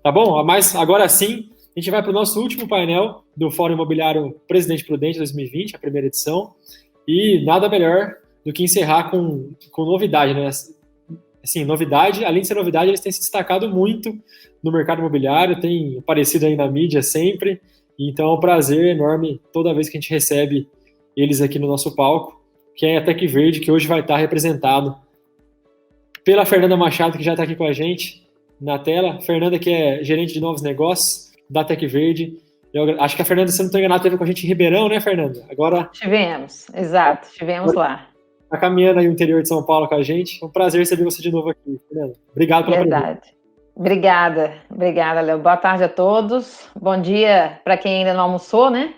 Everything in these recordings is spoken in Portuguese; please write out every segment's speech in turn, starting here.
Tá bom? Mas agora sim, a gente vai para o nosso último painel do Fórum Imobiliário Presidente Prudente 2020, a primeira edição. E nada melhor do que encerrar com novidade, né? Assim, novidade, além de ser novidade, eles têm se destacado muito no mercado imobiliário, têm aparecido aí na mídia sempre. Então é um prazer enorme toda vez que a gente recebe eles aqui no nosso palco, que é a Tec Verde, que hoje vai estar representado pela Fernanda Machado, que já está aqui com a gente na tela. Fernanda, que é gerente de novos negócios da Tec Verde. Eu acho que a Fernanda, se não estou enganado, esteve com a gente em Ribeirão, né, Fernanda? Agora tivemos lá. Está caminhando aí o interior de São Paulo com a gente. É um prazer receber você de novo aqui, Fernanda. Obrigado pela presença. Obrigada, Léo. Boa tarde a todos. Bom dia para quem ainda não almoçou, né?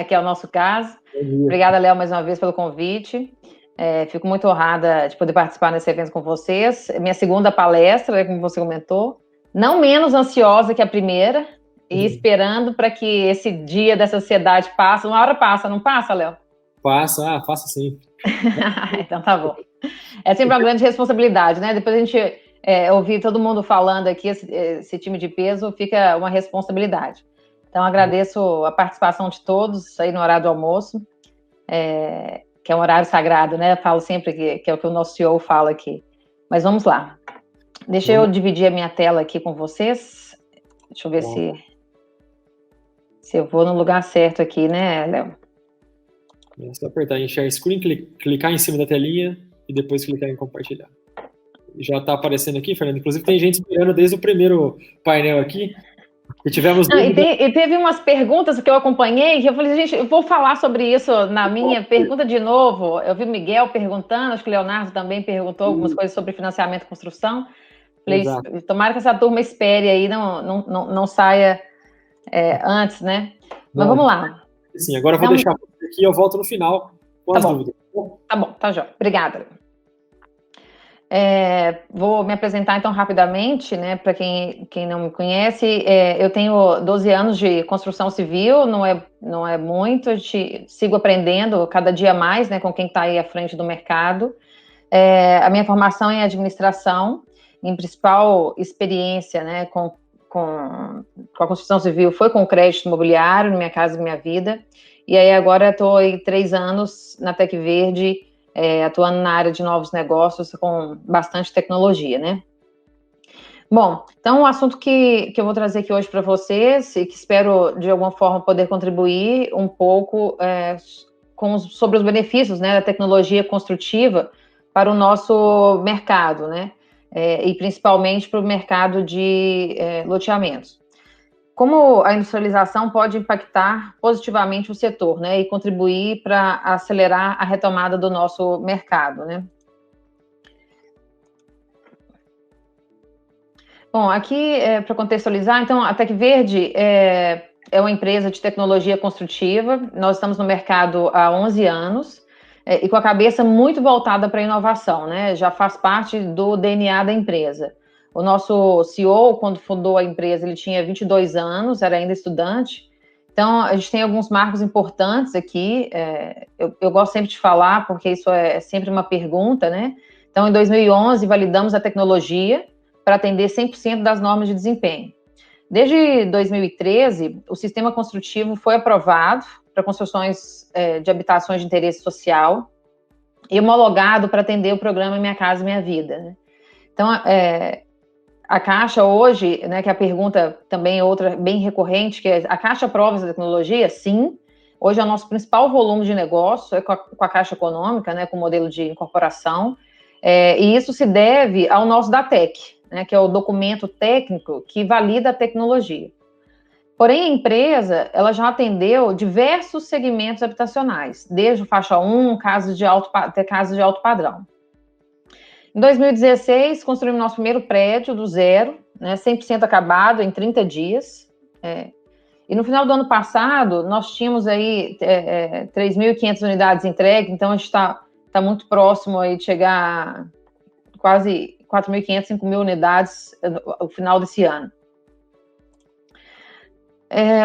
Que é o nosso caso. Obrigada, Léo, mais uma vez pelo convite. Fico muito honrada de poder participar nesse evento com vocês. Minha segunda palestra, como você comentou. Não menos ansiosa que a primeira e esperando para que esse dia dessa ansiedade passe. Uma hora passa, não passa, Léo? Passa sim. Então tá bom. É sempre uma grande responsabilidade, né? Depois a gente ouvir todo mundo falando aqui, esse time de peso, fica uma responsabilidade. Então agradeço a participação de todos aí no horário do almoço, que é um horário sagrado, né? Eu falo sempre que é o que o nosso CEO fala aqui. Mas vamos lá. Deixa eu dividir a minha tela aqui com vocês. Deixa eu ver se eu vou no lugar certo aqui, né, Léo? É só apertar em Share Screen, clicar em cima da telinha e depois clicar em compartilhar. Já está aparecendo aqui, Fernando. Inclusive tem gente esperando desde o primeiro painel aqui. E tivemos... E teve umas perguntas que eu acompanhei, que eu falei, gente, eu vou falar sobre isso na minha pergunta de novo. Eu vi o Miguel perguntando, acho que o Leonardo também perguntou algumas coisas sobre financiamento e construção. Falei, tomara que essa turma espere aí, não saia antes, né? Mas vamos lá. Sim, agora eu vou deixar aqui e eu volto no final com as dúvidas. Tá bom, tá jóia. Obrigada. Vou me apresentar então rapidamente, né? Para quem não me conhece, eu tenho 12 anos de construção civil, não é muito, sigo aprendendo cada dia mais, né? Com quem está aí à frente do mercado. A minha formação em administração, em principal experiência, né? Com a construção civil foi com crédito imobiliário, Minha Casa Minha Vida. E aí agora estou aí 3 anos na Tec Verde, atuando na área de novos negócios com bastante tecnologia, né? Bom, então o assunto que eu vou trazer aqui hoje para vocês e que espero de alguma forma poder contribuir um pouco sobre os benefícios, né, da tecnologia construtiva para o nosso mercado, né? E principalmente para o mercado de loteamentos. Como a industrialização pode impactar positivamente o setor, né, e contribuir para acelerar a retomada do nosso mercado, né? Bom, aqui, para contextualizar, então, a Tec Verde é uma empresa de tecnologia construtiva, nós estamos no mercado há 11 anos, e com a cabeça muito voltada para a inovação, né, já faz parte do DNA da empresa. O nosso CEO, quando fundou a empresa, ele tinha 22 anos, era ainda estudante. Então, a gente tem alguns marcos importantes aqui. Eu gosto sempre de falar, porque isso é sempre uma pergunta, né? Então, em 2011, validamos a tecnologia para atender 100% das normas de desempenho. Desde 2013, o sistema construtivo foi aprovado para construções de habitações de interesse social e homologado para atender o programa Minha Casa Minha Vida, né? Então, a Caixa hoje, né, que a pergunta também é outra bem recorrente, que é, a Caixa aprova essa tecnologia? Sim. Hoje é o nosso principal volume de negócio, com a Caixa Econômica, né, com o modelo de incorporação, e isso se deve ao nosso DATEC, né, que é o documento técnico que valida a tecnologia. Porém, a empresa ela já atendeu diversos segmentos habitacionais, desde faixa 1, até casas de alto padrão. Em 2016, construímos nosso primeiro prédio do zero, né, 100% acabado em 30 dias. E no final do ano passado, nós tínhamos aí 3.500 unidades entregues, então a gente está muito próximo aí de chegar a quase 4.500, 5.000 unidades no final desse ano.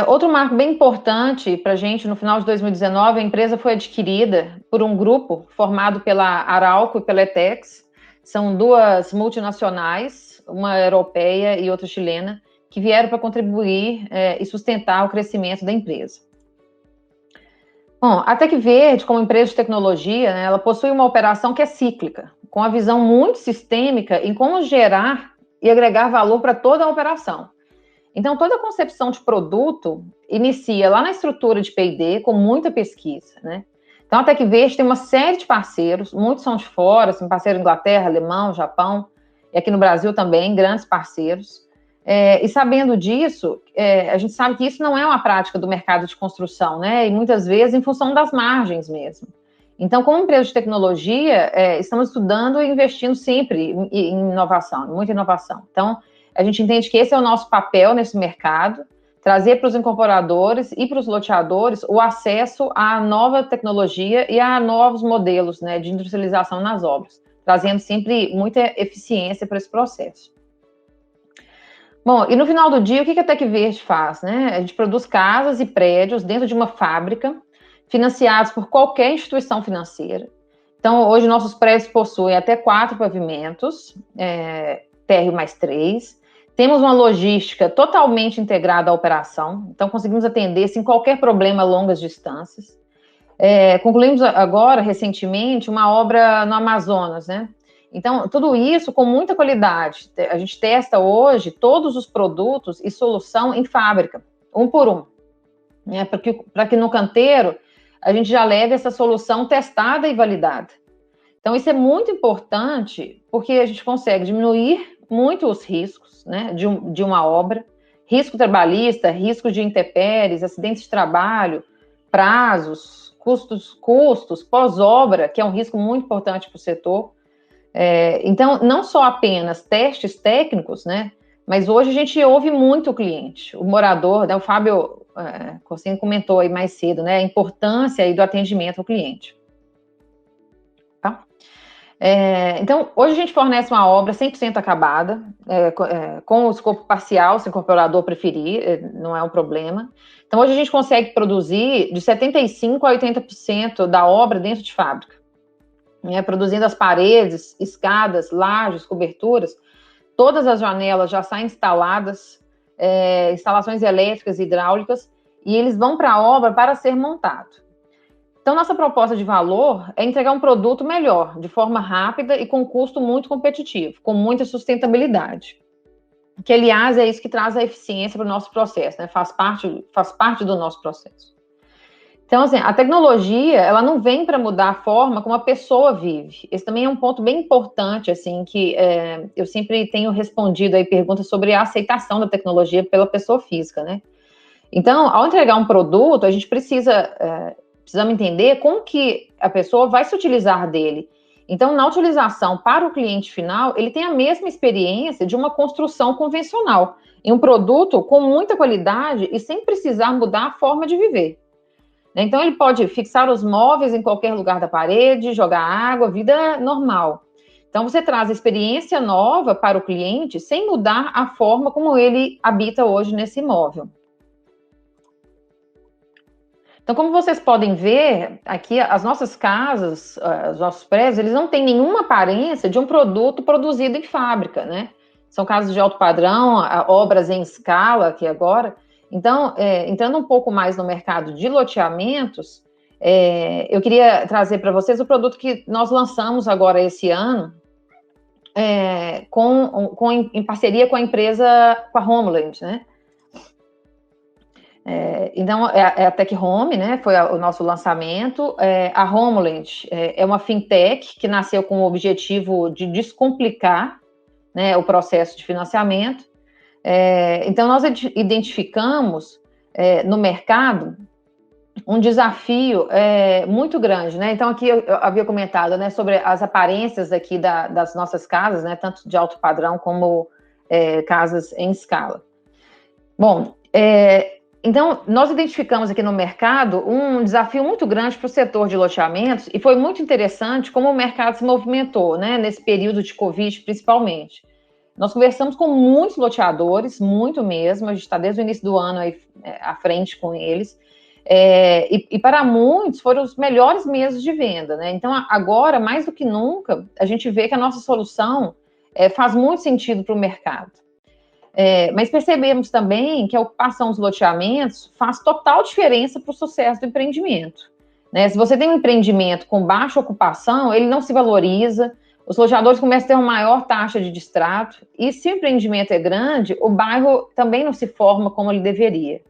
Outro marco bem importante para a gente, no final de 2019, a empresa foi adquirida por um grupo formado pela Arauco e pela Etex. São duas multinacionais uma europeia e outra chilena, que vieram para contribuir e sustentar o crescimento da empresa. Bom, a Tec Verde, como empresa de tecnologia, né, ela possui uma operação que é cíclica, com a visão muito sistêmica em como gerar e agregar valor para toda a operação. Então, toda a concepção de produto inicia lá na estrutura de P&D, com muita pesquisa, né? Então, a Tec Verde tem uma série de parceiros, muitos são de fora, assim, parceiro Inglaterra, Alemão, Japão, e aqui no Brasil também, grandes parceiros. E sabendo disso, a gente sabe que isso não é uma prática do mercado de construção, né? E muitas vezes em função das margens mesmo. Então, como empresa de tecnologia, estamos estudando e investindo sempre em inovação, muita inovação. Então, a gente entende que esse é o nosso papel nesse mercado, trazer para os incorporadores e para os loteadores o acesso à nova tecnologia e a novos modelos, né, de industrialização nas obras, trazendo sempre muita eficiência para esse processo. Bom, e no final do dia, o que a Tec Verde faz, né? A gente produz casas e prédios dentro de uma fábrica, financiados por qualquer instituição financeira. Então, hoje, nossos prédios possuem até 4 pavimentos, térreo mais 3. Temos uma logística totalmente integrada à operação, então conseguimos atender sem qualquer problema a longas distâncias. Concluímos agora, recentemente, uma obra no Amazonas, né? Então, tudo isso com muita qualidade. A gente testa hoje todos os produtos e solução em fábrica, um por um, né? Para que no canteiro a gente já leve essa solução testada e validada. Então, isso é muito importante, porque a gente consegue diminuir muito os riscos, né, de uma obra, risco trabalhista, risco de intempéries, acidentes de trabalho, prazos, custos pós-obra, que é um risco muito importante para o setor. Então, não só apenas testes técnicos, né, mas hoje a gente ouve muito o cliente, o morador, né, o Fábio Corsini comentou aí mais cedo, né, a importância aí do atendimento ao cliente. Tá? Então, hoje a gente fornece uma obra 100% acabada, com o escopo parcial, se o incorporador preferir, não é um problema. Então, hoje a gente consegue produzir de 75% a 80% da obra dentro de fábrica, né, produzindo as paredes, escadas, lajes, coberturas. Todas as janelas já saem instaladas, instalações elétricas e hidráulicas, e eles vão para a obra para ser montado. Então, nossa proposta de valor é entregar um produto melhor, de forma rápida e com custo muito competitivo, com muita sustentabilidade. Que, aliás, é isso que traz a eficiência para o nosso processo, né? Faz parte do nosso processo. Então, assim, a tecnologia, ela não vem para mudar a forma como a pessoa vive. Esse também é um ponto bem importante, assim, que eu sempre tenho respondido aí perguntas sobre a aceitação da tecnologia pela pessoa física, né? Então, ao entregar um produto, a gente precisamos entender como que a pessoa vai se utilizar dele. Então, na utilização para o cliente final, ele tem a mesma experiência de uma construção convencional, em um produto com muita qualidade e sem precisar mudar a forma de viver. Então, ele pode fixar os móveis em qualquer lugar da parede, jogar água, vida normal. Então, você traz a experiência nova para o cliente sem mudar a forma como ele habita hoje nesse imóvel. Então, como vocês podem ver, aqui as nossas casas, os nossos prédios, eles não têm nenhuma aparência de um produto produzido em fábrica, né? São casas de alto padrão, obras em escala aqui agora. Então, entrando um pouco mais no mercado de loteamentos, eu queria trazer para vocês o produto que nós lançamos agora esse ano, em parceria com a empresa, com a Homeland, né? Então, a Tec Home, né, foi o nosso lançamento. A Homeland é uma fintech que nasceu com o objetivo de descomplicar, né, o processo de financiamento. Então, nós identificamos no mercado um desafio muito grande, né? Então, aqui eu havia comentado, né, sobre as aparências aqui das nossas casas, né, tanto de alto padrão como casas em escala. Bom, então, nós identificamos aqui no mercado um desafio muito grande para o setor de loteamentos e foi muito interessante como o mercado se movimentou, né, nesse período de Covid, principalmente. Nós conversamos com muitos loteadores, muito mesmo, a gente está desde o início do ano aí, à frente com eles, e para muitos foram os melhores meses de venda, né? Então, agora, mais do que nunca, a gente vê que a nossa solução faz muito sentido para o mercado. Mas percebemos também que a ocupação dos loteamentos faz total diferença para o sucesso do empreendimento. Né? Se você tem um empreendimento com baixa ocupação, ele não se valoriza, os loteadores começam a ter uma maior taxa de distrato, e se o empreendimento é grande, o bairro também não se forma como ele deveria.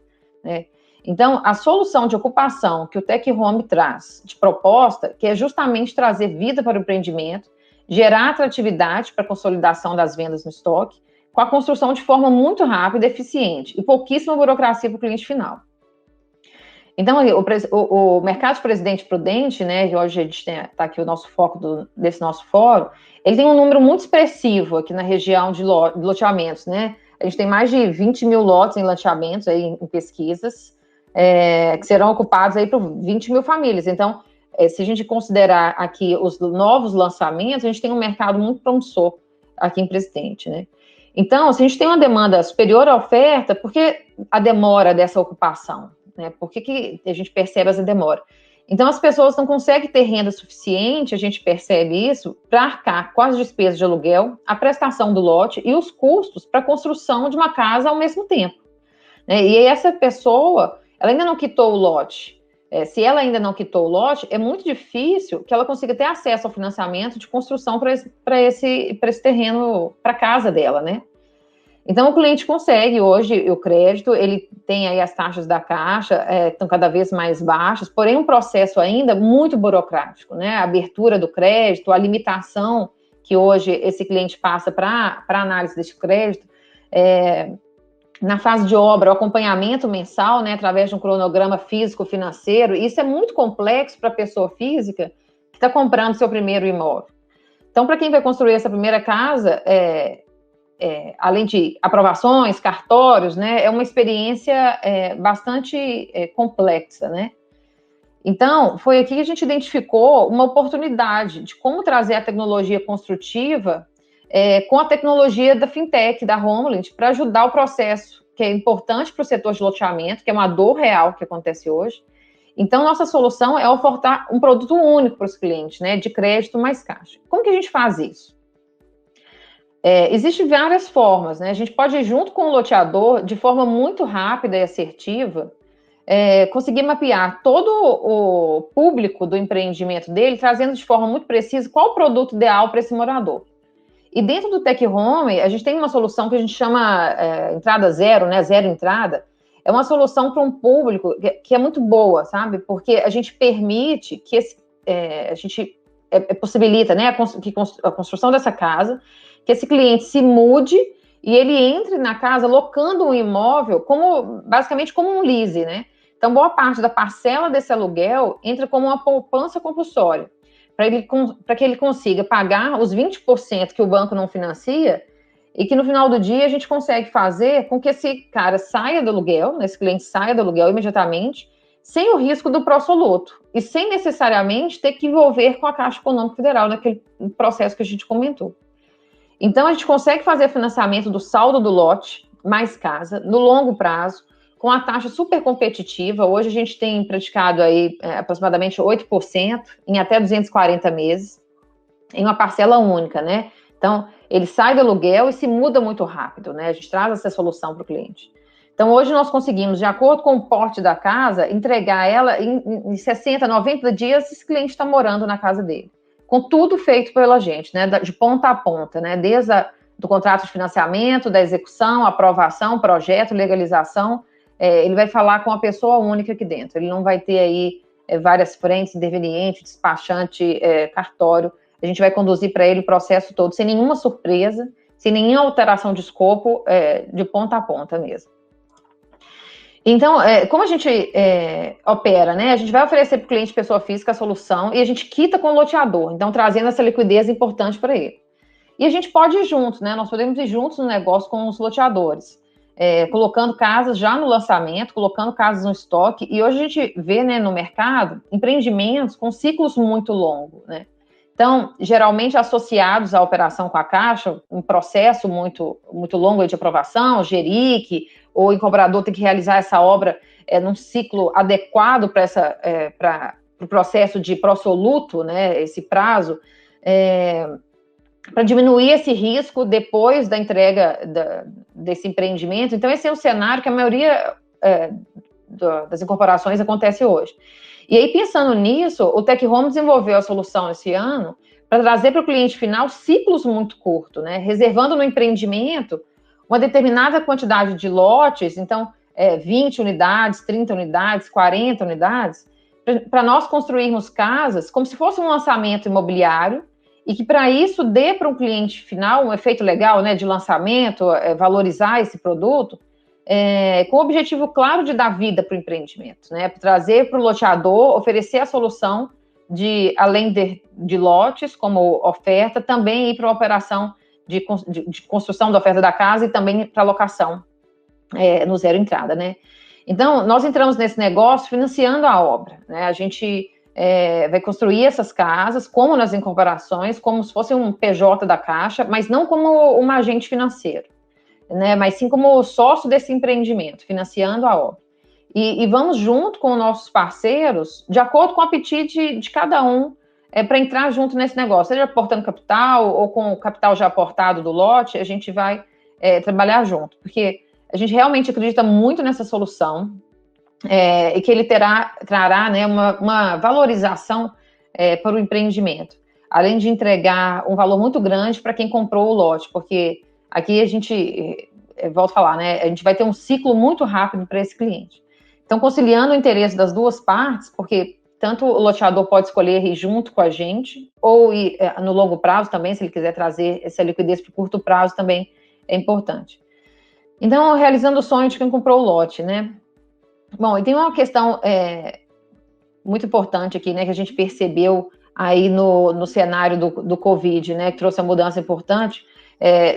Né? Então, a solução de ocupação que o Tech Home traz de proposta, que é justamente trazer vida para o empreendimento, gerar atratividade para a consolidação das vendas no estoque, com a construção de forma muito rápida e eficiente, e pouquíssima burocracia para o cliente final. Então, o mercado de Presidente Prudente, né, que hoje a gente está aqui o nosso foco desse nosso fórum, ele tem um número muito expressivo aqui na região de loteamentos, né? A gente tem mais de 20 mil lotes em loteamentos, aí, em pesquisas, que serão ocupados aí por 20 mil famílias. Então, se a gente considerar aqui os novos lançamentos, a gente tem um mercado muito promissor aqui em Presidente, né? Então, se a gente tem uma demanda superior à oferta, por que a demora dessa ocupação? Né? Por que a gente percebe essa demora? Então, as pessoas não conseguem ter renda suficiente, a gente percebe isso, para arcar com as despesas de aluguel, a prestação do lote e os custos para a construção de uma casa ao mesmo tempo. Né? E essa pessoa, ela ainda não quitou o lote. Se ela ainda não quitou o lote, é muito difícil que ela consiga ter acesso ao financiamento de construção para esse terreno, para a casa dela, né? Então, o cliente consegue hoje o crédito, ele tem aí as taxas da Caixa, estão cada vez mais baixas, porém um processo ainda muito burocrático, né? A abertura do crédito, a limitação que hoje esse cliente passa para análise desse crédito, na fase de obra, o acompanhamento mensal, né, através de um cronograma físico-financeiro, isso é muito complexo para a pessoa física que está comprando seu primeiro imóvel. Então, para quem vai construir essa primeira casa, além de aprovações, cartórios, né, é uma experiência bastante complexa, né? Então, foi aqui que a gente identificou uma oportunidade de como trazer a tecnologia construtiva com a tecnologia da fintech, da Homeland, para ajudar o processo, que é importante para o setor de loteamento, que é uma dor real que acontece hoje. Então, nossa solução é ofertar um produto único para os clientes, né, de crédito mais caixa. Como que a gente faz isso? Existem várias formas, né? A gente pode ir junto com o loteador, de forma muito rápida e assertiva, conseguir mapear todo o público do empreendimento dele, trazendo de forma muito precisa qual o produto ideal para esse morador. E dentro do Tech Home, a gente tem uma solução que a gente chama entrada zero, né? Zero entrada. É uma solução para um público que é muito boa, sabe? Porque a gente permite que a gente possibilita, né, a construção dessa casa, que esse cliente se mude e ele entre na casa locando um imóvel basicamente como um lease, né? Então, boa parte da parcela desse aluguel entra como uma poupança compulsória, para que ele consiga pagar os 20% que o banco não financia, e que no final do dia a gente consegue fazer com que esse cara saia do aluguel, esse cliente saia do aluguel imediatamente, sem o risco do pró-soluto, e sem necessariamente ter que envolver com a Caixa Econômica Federal naquele processo que a gente comentou. Então, a gente consegue fazer financiamento do saldo do lote, mais casa, no longo prazo, com a taxa super competitiva. Hoje a gente tem praticado aí aproximadamente 8% em até 240 meses, em uma parcela única, né? Então, ele sai do aluguel e se muda muito rápido, né? A gente traz essa solução para o cliente. Então, hoje nós conseguimos, de acordo com o porte da casa, entregar ela em 60, 90 dias, esse cliente está morando na casa dele. Com tudo feito pela gente, né? De ponta a ponta, né? Desde do contrato de financiamento, da execução, aprovação, projeto, legalização. Ele vai falar com a pessoa única aqui dentro. Ele não vai ter aí várias frentes, interveniente, despachante, cartório. A gente vai conduzir para ele o processo todo, sem nenhuma surpresa, sem nenhuma alteração de escopo, de ponta a ponta mesmo. Então, como a gente opera, né? A gente vai oferecer para o cliente pessoa física a solução e a gente quita com o loteador, então trazendo essa liquidez importante para ele. E a gente pode ir junto, né? Nós podemos ir juntos no negócio com os loteadores, colocando casas já no lançamento, colocando casas no estoque, e hoje a gente vê, né, no mercado empreendimentos com ciclos muito longos, né? Então, geralmente associados à operação com a Caixa, um processo muito, muito longo de aprovação, GERIC, ou o incorporador tem que realizar essa obra num ciclo adequado para o processo de pró-soluto, né, esse prazo. para diminuir esse risco depois da entrega desse empreendimento. Então, esse é o cenário que a maioria das incorporações acontece hoje. E aí, pensando nisso, o Tech Home desenvolveu a solução esse ano para trazer para o cliente final ciclos muito curtos, né? Reservando no empreendimento uma determinada quantidade de lotes, então 20 unidades, 30 unidades, 40 unidades, para nós construirmos casas como se fosse um lançamento imobiliário e que para isso dê para um cliente final um efeito legal, né, de lançamento, valorizar esse produto, com o objetivo claro de dar vida para o empreendimento, né, trazer para o loteador, oferecer a solução de, além de lotes como oferta, também ir para a operação de construção da oferta da casa e também para locação no zero entrada, né? Então, nós entramos nesse negócio financiando a obra, né? A gente vai construir essas casas, como nas incorporações, como se fosse um PJ da Caixa, mas não como um agente financeiro, né? Mas sim como sócio desse empreendimento, financiando a obra. E vamos junto com nossos parceiros, de acordo com o apetite de cada um, para entrar junto nesse negócio, seja aportando capital ou com o capital já aportado do lote, a gente vai trabalhar junto, porque a gente realmente acredita muito nessa solução e que ele trará, né, uma valorização para o empreendimento, além de entregar um valor muito grande para quem comprou o lote, porque aqui a gente, volto a falar, né, a gente vai ter um ciclo muito rápido para esse cliente. Então, conciliando o interesse das duas partes, porque tanto o loteador pode escolher ir junto com a gente, ou ir no longo prazo também, se ele quiser trazer essa liquidez para o curto prazo, também é importante. Então, realizando o sonho de quem comprou o lote, né? Bom, e tem uma questão muito importante aqui, né, que a gente percebeu aí no cenário do Covid, né, que trouxe a mudança importante,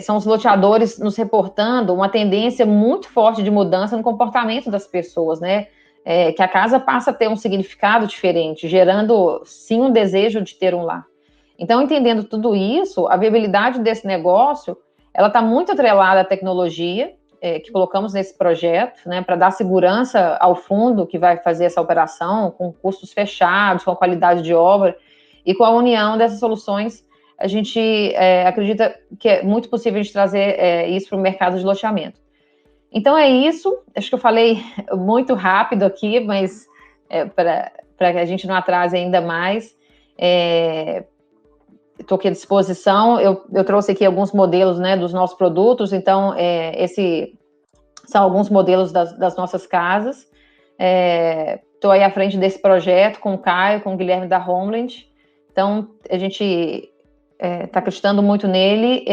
são os loteadores nos reportando uma tendência muito forte de mudança no comportamento das pessoas, né, que a casa passa a ter um significado diferente, gerando, sim, um desejo de ter um lar. Então, entendendo tudo isso, a viabilidade desse negócio, ela está muito atrelada à tecnologia, que colocamos nesse projeto, né, para dar segurança ao fundo que vai fazer essa operação, com custos fechados, com a qualidade de obra, e com a união dessas soluções, a gente acredita que é muito possível a gente trazer isso para o mercado de loteamento. Então é isso, acho que eu falei muito rápido aqui, mas para que a gente não atrase ainda mais, estou aqui à disposição. Eu trouxe aqui alguns modelos, né, dos nossos produtos, então esse são alguns modelos das nossas casas. Estou aí à frente desse projeto com o Caio, com o Guilherme da Homeland, então a gente está acreditando muito nele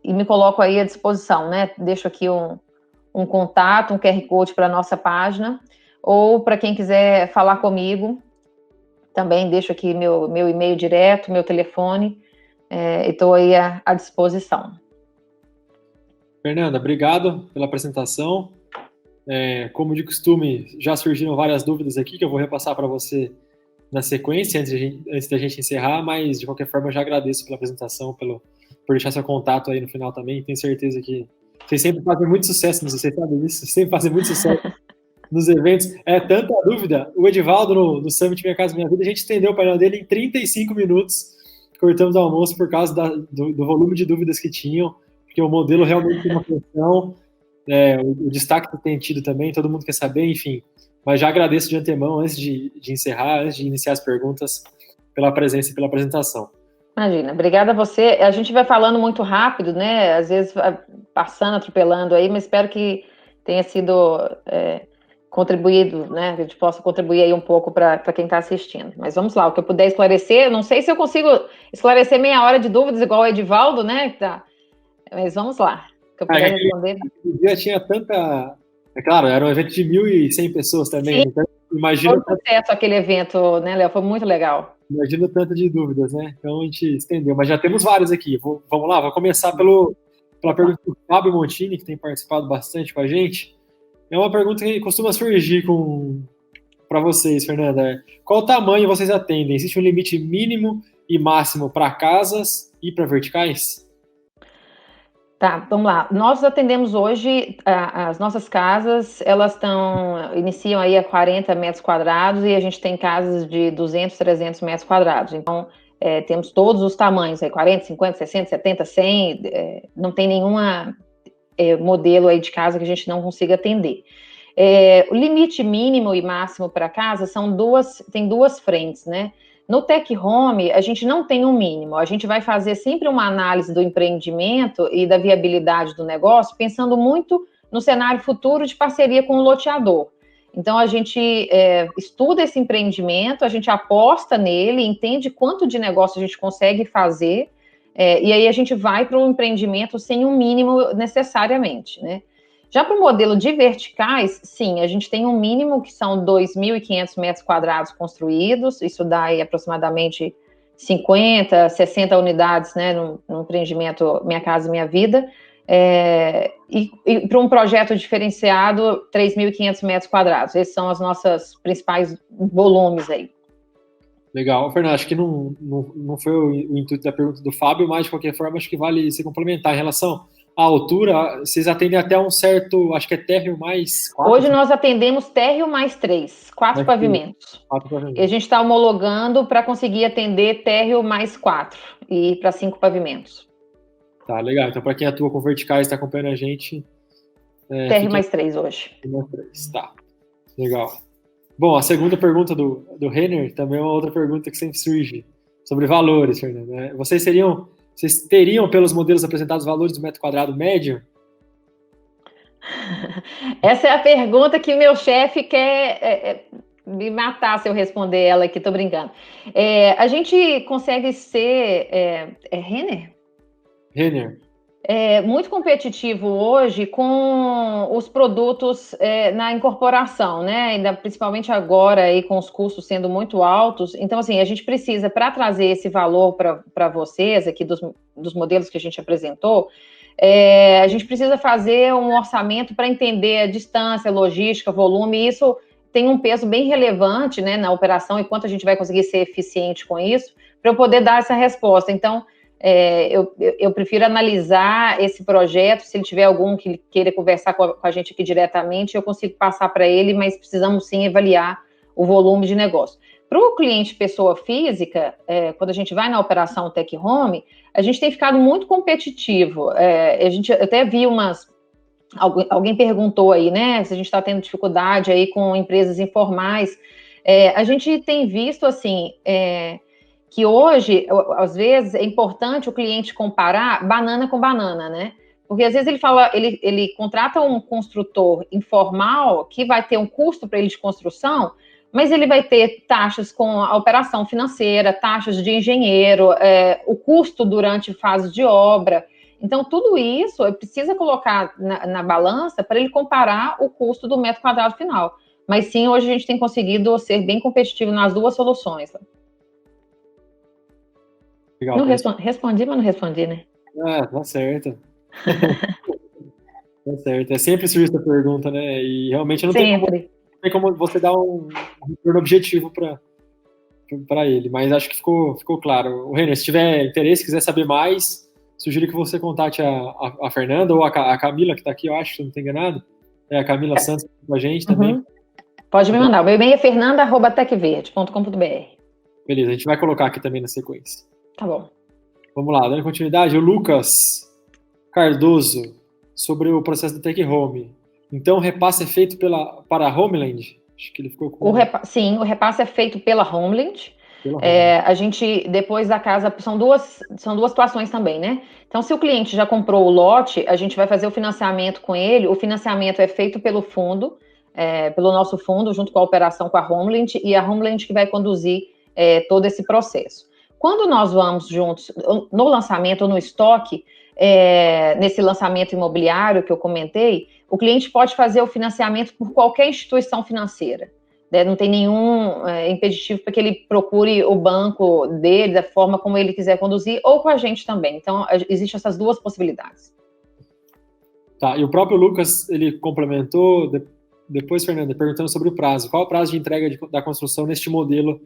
e me coloco aí à disposição, né? Deixo aqui um contato, um QR Code para a nossa página, ou para quem quiser falar comigo, também deixo aqui meu e-mail direto, meu telefone, e estou aí à disposição. Fernanda, obrigado pela apresentação. Como de costume, já surgiram várias dúvidas aqui que eu vou repassar para você na sequência, antes da gente encerrar, mas de qualquer forma eu já agradeço pela apresentação, por deixar seu contato aí no final também. Tenho certeza que vocês sempre fazem muito sucesso, não sei se você sabe disso, sempre fazem muito sucesso nos eventos. Tanta dúvida. O Edivaldo, no Summit Minha Casa Minha Vida, a gente estendeu o painel dele em 35 minutos, cortamos o almoço por causa do volume de dúvidas que tinham, porque o modelo realmente tem uma função, o destaque que tem tido também, todo mundo quer saber, enfim. Mas já agradeço de antemão, antes de encerrar, antes de iniciar as perguntas, pela presença e pela apresentação. Imagina, obrigada a você. A gente vai falando muito rápido, né? Às vezes passando, atropelando aí, mas espero que tenha sido contribuído, né? Que a gente possa contribuir aí um pouco para quem está assistindo. Mas vamos lá, o que eu puder esclarecer, não sei se eu consigo esclarecer meia hora de dúvidas igual o Edivaldo, né? Tá. Mas vamos lá, o que eu puder responder. O dia tinha tanta... claro, era um evento de 1.100 pessoas também. Sim. Então, imagina... Foi um sucesso aquele evento, né, Léo? Foi muito legal. Imagina o tanto de dúvidas, né? Então a gente estendeu, mas já temos várias aqui. Vamos lá, vou começar pela pergunta do Fábio Montini, que tem participado bastante com a gente. É uma pergunta que costuma surgir para vocês, Fernanda. Qual tamanho vocês atendem? Existe um limite mínimo e máximo para casas e para verticais? Tá, vamos lá. Nós atendemos hoje, as nossas casas, elas iniciam aí a 40 metros quadrados e a gente tem casas de 200, 300 metros quadrados. Então, Temos todos os tamanhos, 40, 50, 60, 70, 100, não tem nenhuma modelo aí de casa que a gente não consiga atender. O limite mínimo e máximo para casa tem duas frentes, né? No Tech Home, a gente não tem um mínimo, a gente vai fazer sempre uma análise do empreendimento e da viabilidade do negócio, pensando muito no cenário futuro de parceria com o loteador. Então, a gente estuda esse empreendimento, a gente aposta nele, entende quanto de negócio a gente consegue fazer, e aí a gente vai para um empreendimento sem um mínimo necessariamente, né? Já para o modelo de verticais, sim, a gente tem um mínimo que são 2.500 metros quadrados construídos, isso dá aí aproximadamente 50, 60 unidades, né, no empreendimento Minha Casa Minha Vida, e para um projeto diferenciado, 3.500 metros quadrados. Esses são os nossos principais volumes aí. Legal. Fernando, acho que não foi o intuito da pergunta do Fábio, mas de qualquer forma acho que vale se complementar. Em relação à altura, vocês atendem até um certo, acho que é térreo mais 4? Hoje nós atendemos térreo mais 3, 4 pavimentos. 4 pavimentos. E a gente está homologando para conseguir atender térreo mais 4 e para 5 pavimentos. Tá, legal. Então, para quem atua com verticais, está acompanhando a gente. Térreo mais 3 hoje. Mais 3, tá. Legal. Bom, a segunda pergunta do Renner também é uma outra pergunta que sempre surge sobre valores, Fernando. Né? Vocês teriam, pelos modelos apresentados, valores do metro quadrado médio? Essa é a pergunta que meu chefe quer me matar se eu responder ela aqui, tô brincando. A gente consegue ser... Renner? Renner. Muito competitivo hoje com os produtos na incorporação, né? Ainda principalmente agora aí com os custos sendo muito altos. Então, assim, a gente precisa, para trazer esse valor para vocês aqui dos modelos que a gente apresentou, a gente precisa fazer um orçamento para entender a distância, logística, volume, e isso tem um peso bem relevante, né, na operação e quanto a gente vai conseguir ser eficiente com isso, para eu poder dar essa resposta. Então, eu prefiro analisar esse projeto, se ele tiver algum que queira conversar com a gente aqui diretamente, eu consigo passar para ele, mas precisamos sim avaliar o volume de negócio. Para o cliente pessoa física, quando a gente vai na operação Tech Home, a gente tem ficado muito competitivo. Eu até vi alguém perguntou aí, né, se a gente está tendo dificuldade aí com empresas informais. A gente tem visto, assim, que hoje, às vezes, é importante o cliente comparar banana com banana, né? Porque às vezes ele contrata um construtor informal que vai ter um custo para ele de construção, mas ele vai ter taxas com a operação financeira, taxas de engenheiro, o custo durante fase de obra. Então, tudo isso precisa colocar na balança para ele comparar o custo do metro quadrado final. Mas sim, hoje a gente tem conseguido ser bem competitivo nas duas soluções. Legal, não respondi, mas não respondi, né? Tá certo. Tá certo. É sempre surge essa pergunta, né? E realmente não tem como você dar um retorno objetivo para ele, mas acho que ficou claro. O Renner, se tiver interesse, quiser saber mais, sugiro que você contate a Fernanda ou a Camila, que está aqui, eu acho, se não estou enganado. A Camila Santos com a gente também. Pode me mandar. O meu e-mail é fernanda@techverde.com.br. Beleza, a gente vai colocar aqui também na sequência. Tá bom. Vamos lá, dando continuidade, o Lucas Cardoso, sobre o processo do Tech Home. Então, o repasse é feito para a Homeland? Acho que ele ficou com... Sim, o repasse é feito pela Homeland. A gente, depois da casa, são duas situações também, né? Então, se o cliente já comprou o lote, a gente vai fazer o financiamento com ele. O financiamento é feito pelo fundo, pelo nosso fundo, junto com a operação com a Homeland, e a Homeland que vai conduzir todo esse processo. Quando nós vamos juntos no lançamento ou no estoque, nesse lançamento imobiliário que eu comentei, o cliente pode fazer o financiamento por qualquer instituição financeira. Não tem nenhum impeditivo para que ele procure o banco dele, da forma como ele quiser conduzir, ou com a gente também. Então, existem essas duas possibilidades. Tá, e o próprio Lucas, ele complementou, depois, Fernanda, perguntando sobre o prazo. Qual é o prazo de entrega da construção neste modelo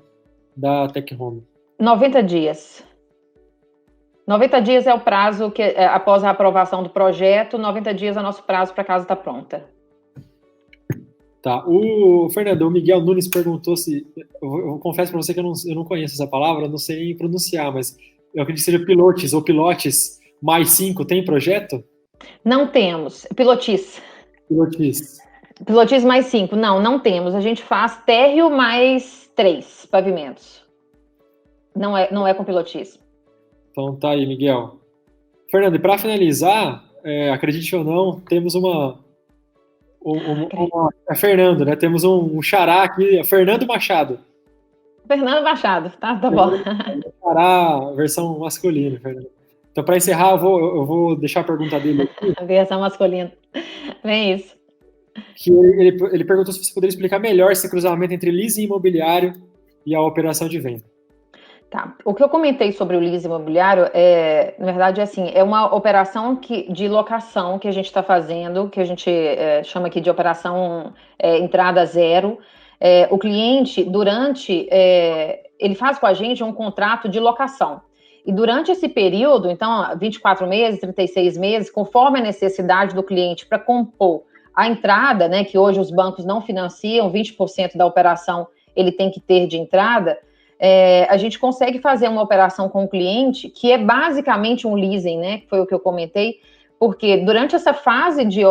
da Tech Home? 90 dias. 90 dias é o prazo que, após a aprovação do projeto, 90 dias é o nosso prazo para a casa estar pronta. Tá. Fernando, o Miguel Nunes perguntou se. Eu confesso para você que eu não conheço essa palavra, eu não sei nem pronunciar, mas eu acredito que seja pilotes ou pilotes mais 5. Tem projeto? Não temos. Pilotis. Pilotis. Pilotis mais 5. Não temos. A gente faz térreo mais 3 pavimentos. Não é com pilotis. Então tá aí, Miguel. Fernando, e para finalizar, acredite ou não, temos é Fernando, né? Temos um xará aqui, Fernando Machado. Fernando Machado, tá bom. Xará, versão masculina, Fernando. Então, para encerrar, eu vou deixar a pergunta dele aqui. Versão masculina. Vem isso. Que ele perguntou se você poderia explicar melhor esse cruzamento entre leasing imobiliário e a operação de venda. Tá. O que eu comentei sobre o leasing imobiliário na verdade, é uma operação de locação que a gente está fazendo, que a gente chama aqui de operação entrada zero. O cliente, ele faz com a gente um contrato de locação. E durante esse período, então, 24 meses, 36 meses, conforme a necessidade do cliente para compor a entrada, né, que hoje os bancos não financiam, 20% da operação ele tem que ter de entrada, a gente consegue fazer uma operação com o cliente que é basicamente um leasing, né? Que foi o que eu comentei, porque durante essa fase que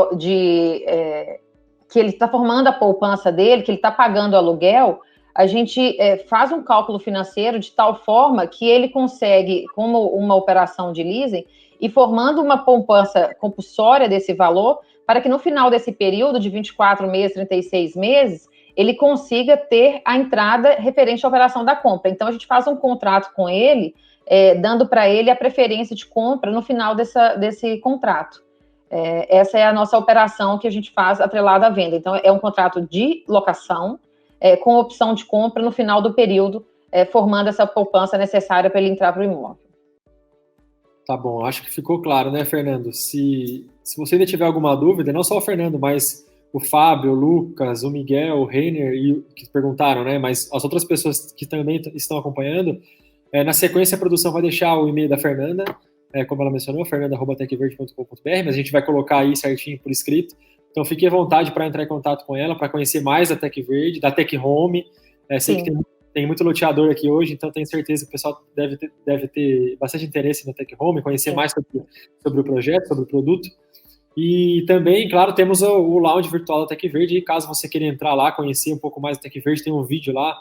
ele está formando a poupança dele, que ele está pagando o aluguel, a gente faz um cálculo financeiro de tal forma que ele consegue, como uma operação de leasing, e formando uma poupança compulsória desse valor, para que no final desse período de 24 meses, 36 meses, ele consiga ter a entrada referente à operação da compra. Então, a gente faz um contrato com ele, dando para ele a preferência de compra no final desse contrato. Essa é a nossa operação que a gente faz atrelada à venda. Então, é um contrato de locação, com opção de compra no final do período, formando essa poupança necessária para ele entrar para o imóvel. Tá bom, acho que ficou claro, né, Fernando? Se você ainda tiver alguma dúvida, não só o Fernando, mas o Fábio, o Lucas, o Miguel, o Reiner, que perguntaram, né? Mas as outras pessoas que também estão acompanhando, na sequência a produção vai deixar o e-mail da Fernanda, como ela mencionou, fernanda@techverde.com.br, mas a gente vai colocar aí certinho por escrito. Então fique à vontade para entrar em contato com ela, para conhecer mais da Tech Verde, da Tech Home. Sei que tem muito loteador aqui hoje, então tenho certeza que o pessoal deve ter bastante interesse na Tech Home, conhecer mais sobre o projeto, sobre o produto. E também, claro, temos o lounge virtual da Tech Verde, e caso você queira entrar lá, conhecer um pouco mais da Tech Verde, tem um vídeo lá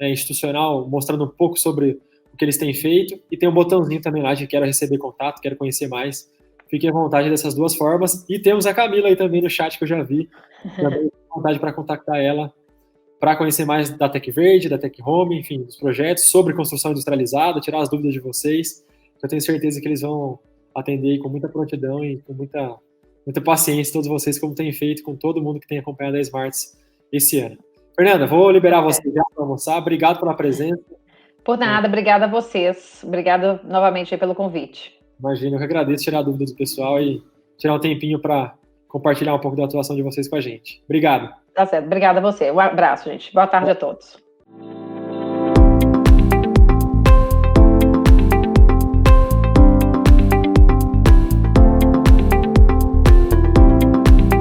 institucional mostrando um pouco sobre o que eles têm feito, e tem um botãozinho também lá de quero receber contato, quero conhecer mais. Fique à vontade dessas duas formas. E temos a Camila aí também no chat que eu já vi. Também à vontade para contactar ela, para conhecer mais da Tech Verde, da Tech Home, enfim, dos projetos, sobre construção industrializada, tirar as dúvidas de vocês. Eu tenho certeza que eles vão atender com muita prontidão e com muita paciência, todos vocês, como têm feito com todo mundo que tem acompanhado a Smarts esse ano. Fernanda, vou liberar você já para almoçar. Obrigado pela presença. Por nada, obrigada a vocês. Obrigada novamente pelo convite. Imagina, eu que agradeço tirar a dúvida do pessoal e tirar um tempinho para compartilhar um pouco da atuação de vocês com a gente. Obrigado. Tá certo, obrigada a você. Um abraço, gente. Boa tarde a todos.